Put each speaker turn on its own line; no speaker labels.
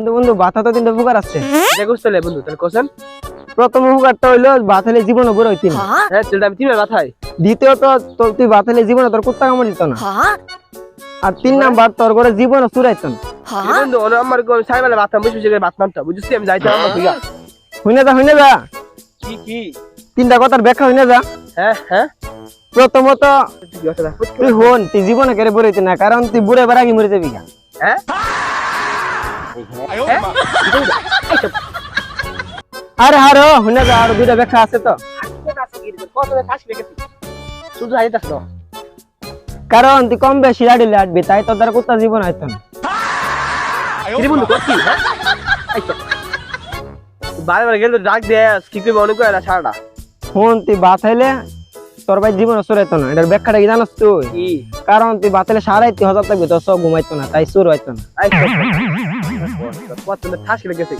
কিন্তু বন্ধু বাতা তো তিনটা উপকার আছে।
এটা করতে হলে বন্ধু তাহলে কোশ্চেন।
প্রথম উপকারটা হইলো ভাত হলে জীবনে বুড়ো হইতি না।
হ্যাঁ চলতে আমি তিনবার মাথায়।
দ্বিতীয়ত তুই ভাত হলে জীবনে তোর কুত্তা কামড় দিত না। আর ৩ নাম্বার তোর ঘরে জীবনে চুরাইত না।
বন্ধু আমার সাইবেলা বাতাম বসে বসে বাত নামতা বুঝছিস আমি যাইতাম আমার দিকে।
হইনা যা
কি কি
তিনটা কথার ব্যাখ্যা হইনা যা।
হ্যাঁ হ্যাঁ
প্রথমত তুই হন তুই জীবনে কেড়ে বুড়ে হইতি না, কারণ তুই বুড়ে বার আগে মরে যাবি গা।
হ্যাঁ
আরে হারো হইনা যা, আর দুইটা ব্যাখ্যা আছে তো।
শুধু হাইতাস না
কারণ তুই কম বেশি লাড়িলে আটবি, তাই তোর দ্বারা কুত্তা জীবন হইতো না।
বন্ধু করছি বারে বারে গেলে ডাক দে কি করবি অনেক করে না ছাড়া।
হন তুই ভাত খাইলে তোর ভাই জীবনে চুরাইতো না, এটার ব্যাখ্যাটা কি জানাস তুই?
কি
কারণ তুই ভাত খাইলে সারাইতে হাজার থাকবি, তোর সব ঘুমাইতো না, তাই চুর হইতো না।
কত ঠাস লেগেছে।